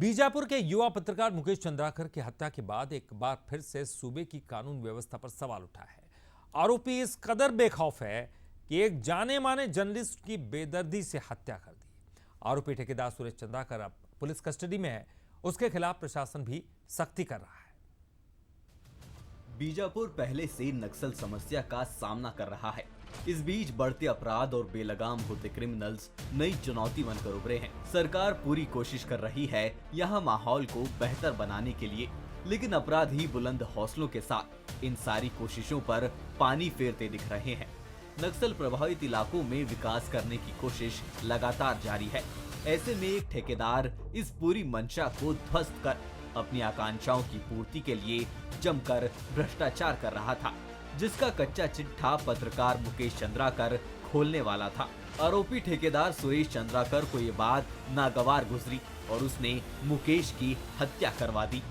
बीजापुर के युवा पत्रकार मुकेश चंद्राकर की हत्या के बाद एक बार फिर से सूबे की कानून व्यवस्था पर सवाल उठा है। आरोपी इस कदर बेखौफ है कि एक जाने माने जर्नलिस्ट की बेदर्दी से हत्या कर दी। आरोपी ठेकेदार सुरेश चंद्राकर अब पुलिस कस्टडी में है। उसके खिलाफ प्रशासन भी सख्ती कर रहा है। बीजापुर पहले से नक्सल समस्या का सामना कर रहा है। इस बीच बढ़ते अपराध और बेलगाम होते क्रिमिनल्स नई चुनौती बनकर उभरे हैं। सरकार पूरी कोशिश कर रही है यहाँ माहौल को बेहतर बनाने के लिए, लेकिन अपराधी बुलंद हौसलों के साथ इन सारी कोशिशों पर पानी फेरते दिख रहे हैं। नक्सल प्रभावित इलाकों में विकास करने की कोशिश लगातार जारी है। ऐसे में एक ठेकेदार इस पूरी मंशा को ध्वस्त कर अपनी आकांक्षाओं की पूर्ति के लिए जमकर भ्रष्टाचार कर रहा था, जिसका कच्चा चिट्ठा पत्रकार मुकेश चंद्राकर खोलने वाला था। आरोपी ठेकेदार सुरेश चंद्राकर को ये बात नागवार गुजरी और उसने मुकेश की हत्या करवा दी।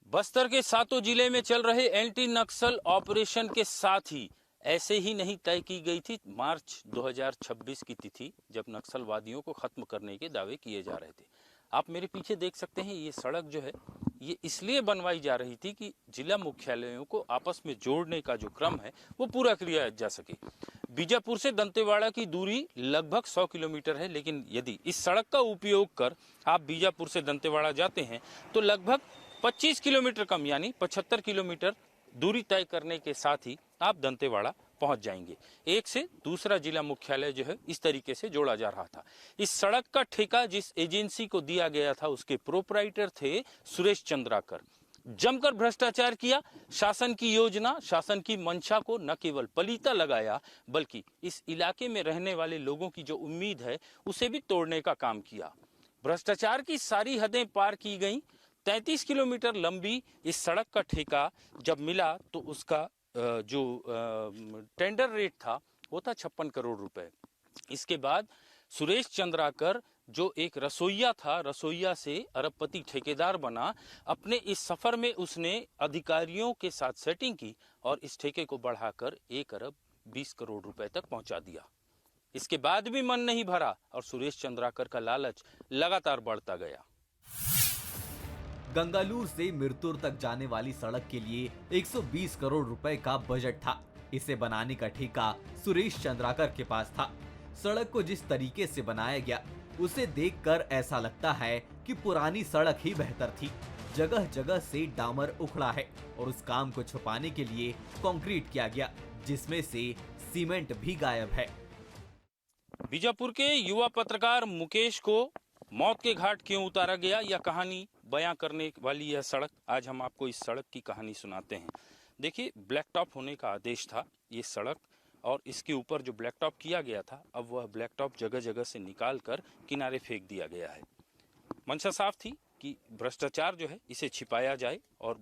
बस्तर के सातों जिले में चल रहे एंटी नक्सल ऑपरेशन के साथ ही ऐसे ही नहीं तय की गई थी मार्च 2026 की तिथि, जब नक्सलवादियों को खत्म करने के दावे किए जा रहे थे। आप मेरे पीछे देख सकते हैं, ये सड़क जो है ये इसलिए बनवाई जा रही थी कि जिला मुख्यालयों को आपस में जोड़ने का जो क्रम है वो पूरा किया जा सके। बीजापुर से दंतेवाड़ा की दूरी लगभग 100 किलोमीटर है, लेकिन यदि इस सड़क का उपयोग कर आप बीजापुर से दंतेवाड़ा जाते हैं तो लगभग 25 किलोमीटर कम यानी 75 किलोमीटर दूरी तय करने के साथ ही आप दंतेवाड़ा पहुंच जाएंगे। एक से दूसरा जिला मुख्यालय जो है इस तरीके से जोड़ा जा रहा था। इस सड़क का ठेका जिस एजेंसी को दिया गया था उसके प्रोपराइटर थे सुरेश चंद्राकर। जमकर भ्रष्टाचार किया, शासन की योजना, शासन की मंशा को न केवल पलीता लगाया बल्कि इस इलाके में रहने वाले लोगों की जो उम्मीद है उसे भी तोड़ने का काम किया। भ्रष्टाचार की सारी हदें पार की गई। 33 किलोमीटर लंबी इस सड़क का ठेका जब मिला तो उसका जो टेंडर रेट था वो था 56 करोड़ रुपए। इसके बाद सुरेश चंद्राकर जो एक रसोइया था, रसोइया से अरबपति ठेकेदार बना। अपने इस सफर में उसने अधिकारियों के साथ सेटिंग की और इस ठेके को बढ़ाकर 1 अरब 20 करोड़ रुपए तक पहुंचा दिया। इसके बाद भी मन नहीं भरा और सुरेश चंद्राकर का लालच लगातार बढ़ता गया। गंगालूर से मिरतुर तक जाने वाली सड़क के लिए 120 करोड़ रुपए का बजट था। इसे बनाने का ठेका सुरेश चंद्राकर के पास था। सड़क को जिस तरीके से बनाया गया उसे देखकर ऐसा लगता है कि पुरानी सड़क ही बेहतर थी। जगह जगह से डामर उखड़ा है और उस काम को छुपाने के लिए कंक्रीट किया गया, जिसमें से सीमेंट भी गायब है। बीजापुर के युवा पत्रकार मुकेश को मौत के घाट क्यों उतारा गया, यह कहानी बयां करने वाली यह सड़क, आज हम आपको इस सड़क की कहानी सुनाते हैं। देखिए, ब्लैक टॉप होने का आदेश था ये सड़क, और इसके ऊपर जो ब्लैक टॉप किया गया था अब वह ब्लैक टॉप जगह जगह से निकाल कर किनारे फेंक दिया गया है। मंशा साफ थी कि भ्रष्टाचार जो है इसे छिपाया जाए और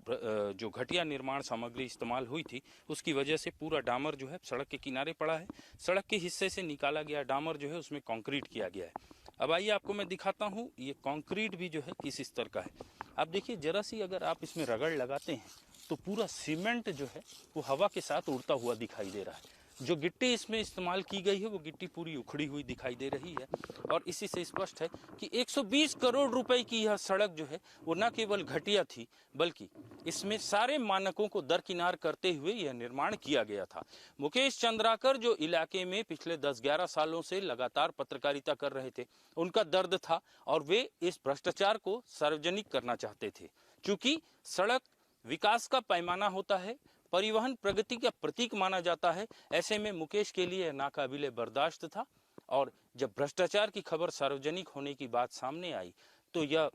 जो घटिया निर्माण सामग्री इस्तेमाल हुई थी उसकी वजह से पूरा डामर जो है सड़क के किनारे पड़ा है। सड़क के हिस्से से निकाला गया डामर जो है उसमें कंक्रीट किया गया है। अब आइए आपको मैं दिखाता हूँ ये कंक्रीट भी जो है किस स्तर का है। आप देखिए, जरा सी अगर आप इसमें रगड़ लगाते हैं तो पूरा सीमेंट जो है वो हवा के साथ उड़ता हुआ दिखाई दे रहा है। जो गिट्टी इसमें इस्तेमाल की गई है वो गिट्टी पूरी उखड़ी हुई दिखाई दे रही है और इसी से स्पष्ट है कि 120 करोड़ रुपए की यह सड़क जो है वो न केवल घटिया थी बल्कि इसमें सारे मानकों को दरकिनार करते हुए यह निर्माण किया गया था। मुकेश चंद्राकर जो इलाके में पिछले 10-11 सालों से लगातार पत्रकारिता कर रहे थे, उनका दर्द था और वे इस भ्रष्टाचार को सार्वजनिक करना चाहते थे। चूंकि सड़क विकास का पैमाना होता है, परिवहन प्रगति का प्रतीक माना जाता है, ऐसे में मुकेश के लिए नाकाबिले बर्दाश्त था और जब भ्रष्टाचार की खबर सार्वजनिक होने की बात सामने आई तो यह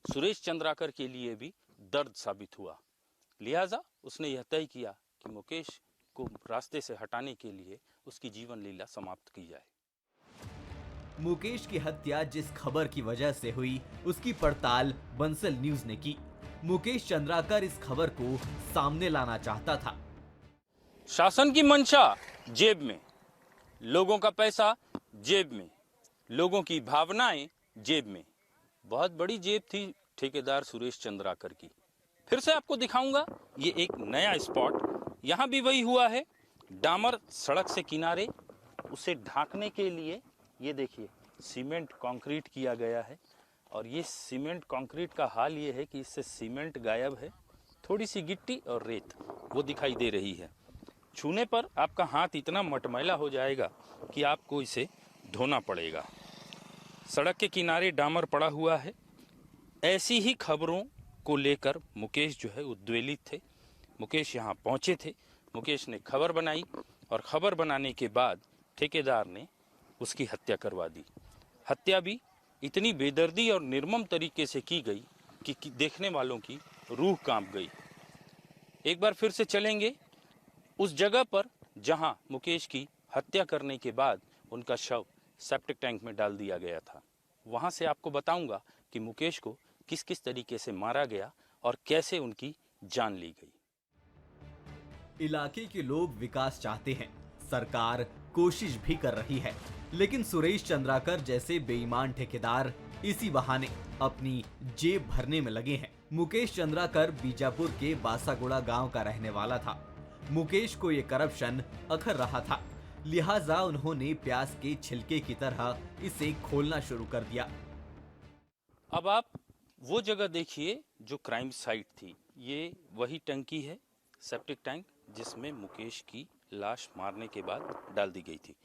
सुरेश चंद्राकर के लिए भी दर्द साबित हुआ। लिहाजा उसने यह तय किया कि मुकेश को रास्ते से हटाने के लिए उसकी जीवन लीला समाप्त की जाए। मुकेश की हत्या जिस खबर की वजह से हुई उसकी पड़ताल बंसल न्यूज ने की। मुकेश चंद्राकर इस खबर को सामने लाना चाहता था। शासन की मंशा जेब में, लोगों का पैसा जेब में, लोगों की भावनाएं जेब में। बहुत बड़ी जेब थी ठेकेदार सुरेश चंद्राकर की। फिर से आपको दिखाऊंगा ये एक नया स्पॉट। यहाँ भी वही हुआ है, डामर सड़क से किनारे, उसे ढांकने के लिए ये देखिए सीमेंट कंक्रीट किया गया है। और ये सीमेंट कंक्रीट का हाल ये है कि इससे सीमेंट गायब है, थोड़ी सी गिट्टी और रेत वो दिखाई दे रही है। छूने पर आपका हाथ इतना मटमैला हो जाएगा कि आपको इसे धोना पड़ेगा। सड़क के किनारे डामर पड़ा हुआ है। ऐसी ही खबरों को लेकर मुकेश जो है उद्वेलित थे। मुकेश यहाँ पहुँचे थे। मुकेश ने खबर बनाई और खबर बनाने के बाद ठेकेदार ने उसकी हत्या करवा दी। हत्या भी इतनी बेदर्दी और निर्मम तरीके से की गई कि देखने वालों की रूह कांप गई। एक बार फिर से चलेंगे उस जगह पर जहां मुकेश की हत्या करने के बाद उनका शव सेप्टिक टैंक में डाल दिया गया था। वहां से आपको बताऊंगा कि मुकेश को किस किस तरीके से मारा गया और कैसे उनकी जान ली गई। इलाके के लोग विकास चाहते हैं, सरकार कोशिश भी कर रही है, लेकिन सुरेश चंद्राकर जैसे बेईमान ठेकेदार इसी बहाने अपनी जेब भरने में लगे हैं। मुकेश चंद्राकर बीजापुर के बासागुड़ा गांव का रहने वाला था। मुकेश को ये करप्शन अखर रहा था, लिहाजा उन्होंने प्याज के छिलके की तरह इसे खोलना शुरू कर दिया। अब आप वो जगह देखिए जो क्राइम साइट थी। ये वही टंकी है, सेप्टिक टैंक, जिसमें मुकेश की लाश मारने के बाद डाल दी गई थी।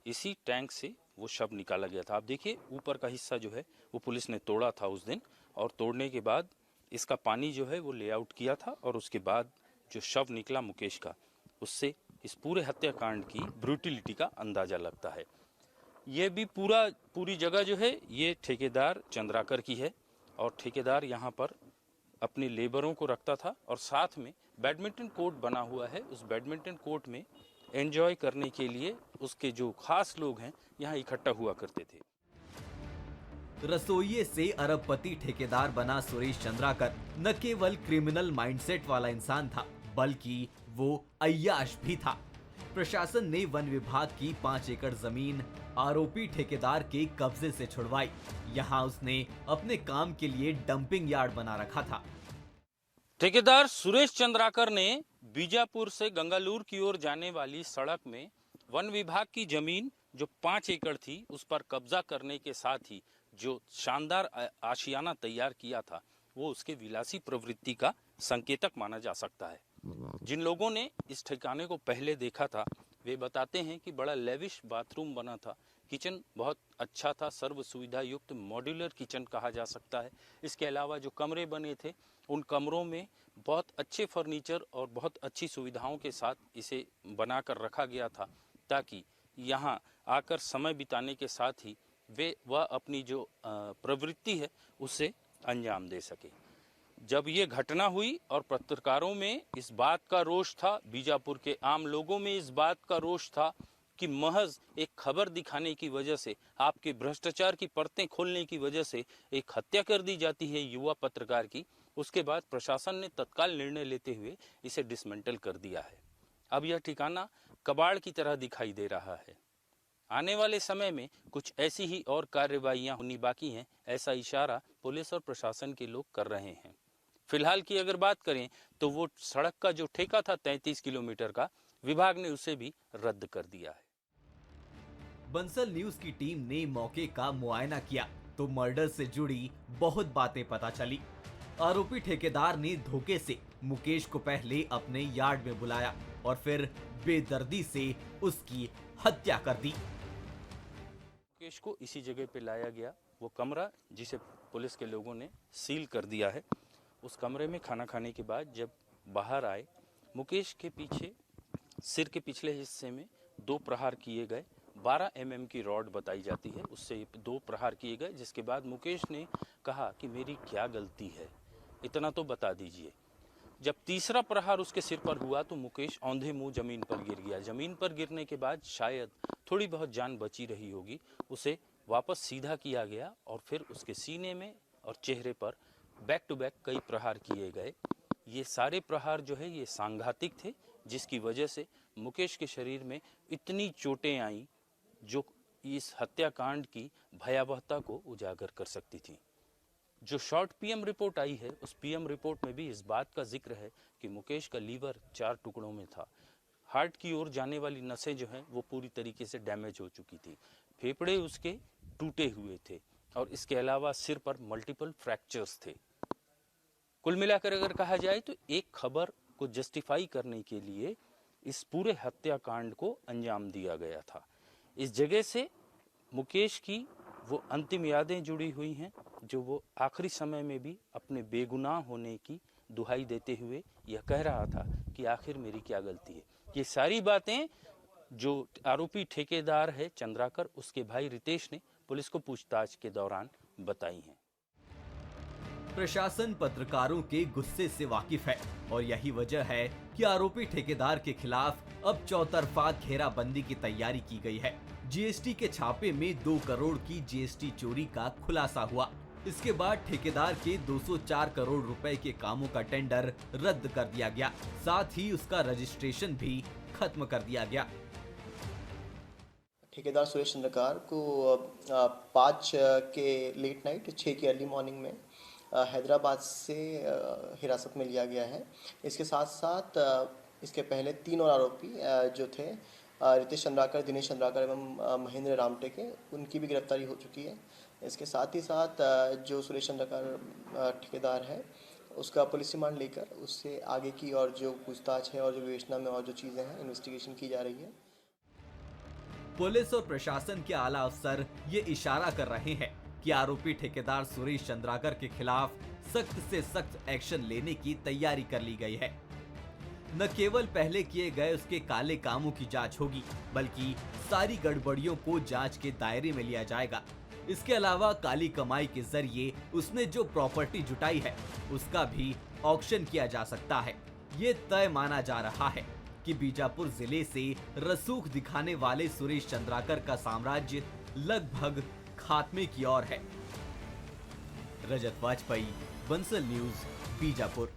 इसी टैंक से वो शव निकाला गया था। आप देखिए ऊपर का हिस्सा जो है वो पुलिस ने तोड़ा था उस दिन, और तोड़ने के बाद इसका पानी जो है वो लेआउट किया था, और उसके बाद जो शव निकला मुकेश का, उससे इस पूरे हत्याकांड की ब्रूटिलिटी का अंदाजा लगता है। ये भी पूरी जगह जो है ये ठेकेदार चंद्राकर की है, और ठेकेदार यहाँ पर अपने लेबरों को रखता था, और साथ में बैडमिंटन कोर्ट बना हुआ है। उस बैडमिंटन कोर्ट में एंजॉय करने के लिए उसके जो खास लोग हैं यहाँ इकट्ठा हुआ करते थे। रसोइये से अरबपति ठेकेदार बना सुरेश चंद्राकर न केवल क्रिमिनल माइंडसेट वाला इंसान था, बल्कि वो अय्याश भी था। प्रशासन ने वन विभाग की 5 एकड़ जमीन आरोपी ठेकेदार के कब्जे से छुड़वाई। यहाँ उसने अपने काम के लिए डंपिंग यार्ड बना रखा था। ठेकेदार सुरेश चंद्राकर ने बीजापुर से गंगालूर की ओर जाने वाली सड़क में वन विभाग की जमीन जो 5 एकड़ थी उस पर कब्जा करने के साथ ही जो शानदार आशियाना तैयार किया था वो उसके विलासी प्रवृत्ति का संकेतक माना जा सकता है। जिन लोगों ने इस ठिकाने को पहले देखा था वे बताते हैं कि बड़ा लेविश बाथरूम बना था, किचन बहुत अच्छा था, सर्व सुविधा युक्त मॉड्यूलर किचन कहा जा सकता है। इसके अलावा जो कमरे बने थे उन कमरों में बहुत अच्छे फर्नीचर और बहुत अच्छी सुविधाओं के साथ इसे बनाकर रखा गया था, ताकि यहाँ आकर समय बिताने के साथ ही वह अपनी जो प्रवृत्ति है उसे अंजाम दे सके। जब ये घटना हुई और पत्रकारों में इस बात का रोष था, बीजापुर के आम लोगों में इस बात का रोष था कि महज एक खबर दिखाने की वजह से, आपके भ्रष्टाचार की परतें खोलने की वजह से एक हत्या कर दी जाती है युवा पत्रकार की। उसके बाद प्रशासन ने तत्काल निर्णय लेते हुए इसे डिसमेंटल कर दिया है। अब यह ठिकाना कबाड़ की तरह दिखाई दे रहा है। आने वाले समय में कुछ ऐसी ही और कार्रवाइयां होनी बाकी हैं, ऐसा इशारा पुलिस और प्रशासन के लोग कर रहे हैं। फिलहाल की अगर बात करें तो वो सड़क का जो ठेका था 33 किलोमीटर का, विभाग ने उसे भी रद्द कर दिया है। बंसल न्यूज की टीम ने मौके का मुआयना किया तो मर्डर से जुड़ी बहुत बातें पता चली। आरोपी ठेकेदार ने धोखे से मुकेश को पहले अपने यार्ड में बुलाया और फिर बेदर्दी से उसकी हत्या कर दी। मुकेश को इसी जगह पे लाया गया। वो कमरा जिसे पुलिस के लोगों ने सील कर दिया है, उस कमरे में खाना खाने के बाद जब बाहर आए, मुकेश के पीछे सिर के पिछले हिस्से में 2 प्रहार किए गए। 12 mm की रॉड बताई जाती है, उससे 2 प्रहार किए गए, जिसके बाद मुकेश ने कहा कि मेरी क्या गलती है, इतना तो बता दीजिए। जब तीसरा प्रहार उसके सिर पर हुआ तो मुकेश औंधे मुंह जमीन पर गिर गया। जमीन पर गिरने के बाद शायद थोड़ी बहुत जान बची रही होगी, उसे वापस सीधा किया गया और फिर उसके सीने में और चेहरे पर बैक टू बैक कई प्रहार किए गए। ये सारे प्रहार जो है ये सांघातिक थे, जिसकी वजह से मुकेश के शरीर में इतनी चोटें आई जो इस हत्याकांड की भयावहता को उजागर कर सकती थी। जो शॉर्ट पीएम रिपोर्ट आई है उस पीएम रिपोर्ट में भी इस बात का जिक्र है कि मुकेश का लीवर 4 टुकड़ों में था। हार्ट की ओर जाने वाली नसें जो हैं वो पूरी तरीके से डैमेज हो चुकी थी। फेफड़े उसके टूटे हुए थे। और इसके अलावा सिर पर मल्टीपल फ्रैक्चर्स थे। कुल मिलाकर अगर कहा जाए तो एक खबर को जस्टिफाई करने के लिए इस पूरे हत्याकांड को अंजाम दिया गया था। इस जगह से मुकेश की वो अंतिम यादें जुड़ी हुई हैं जो वो आखिरी समय में भी अपने बेगुनाह होने की दुहाई देते हुए यह कह रहा था कि आखिर मेरी क्या गलती है। ये सारी बातें जो आरोपी ठेकेदार है चंद्राकर, उसके भाई रितेश ने पुलिस को पूछताछ के दौरान बताई हैं। प्रशासन पत्रकारों के गुस्से से वाकिफ है और यही वजह है कि आरोपी ठेकेदार के खिलाफ अब चौतरफा घेराबंदी की तैयारी की गई है। जीएसटी के छापे में 2 करोड़ की जीएसटी चोरी का खुलासा हुआ। इसके बाद ठेकेदार के 204 करोड़ रुपए के कामों का टेंडर रद्द कर दिया गया, साथ ही उसका रजिस्ट्रेशन भी खत्म कर दिया गया। ठेकेदार सुरेश चंद्रकार को 5 के लेट नाइट 6 की अर्ली मॉर्निंग में हैदराबाद से हिरासत में लिया गया है। इसके साथ साथ इसके पहले 3 और आरोपी जो थे रितेश चंद्राकर, दिनेश चंद्राकर एवं महेंद्र रामटेके, उनकी भी गिरफ्तारी हो चुकी है। इसके साथ ही साथ जो सुरेश चंद्राकर ठेकेदार है उसका पुलिस रिमांड लेकर उससे आगे की और जो पूछताछ है और जो विवेचना में और जो चीज़ें हैं इन्वेस्टिगेशन की जा रही है। पुलिस और प्रशासन के आला अफसर ये इशारा कर रहे हैं कि आरोपी ठेकेदार सुरेश चंद्राकर के खिलाफ सख्त से सख्त एक्शन लेने की तैयारी कर ली गई है। न केवल पहले किए गए उसके काले कामों की जांच होगी, बल्कि सारी गड़बड़ियों को जांच के दायरे में लिया जाएगा। इसके अलावा काली कमाई के जरिए उसने जो प्रॉपर्टी जुटाई है उसका भी ऑक्शन किया जा सकता है। ये तय माना जा रहा है कि बीजापुर जिले से रसूख दिखाने वाले सुरेश चंद्राकर का साम्राज्य लगभग खात्मे की ओर है। रजत वाजपेयी, बंसल न्यूज, बीजापुर।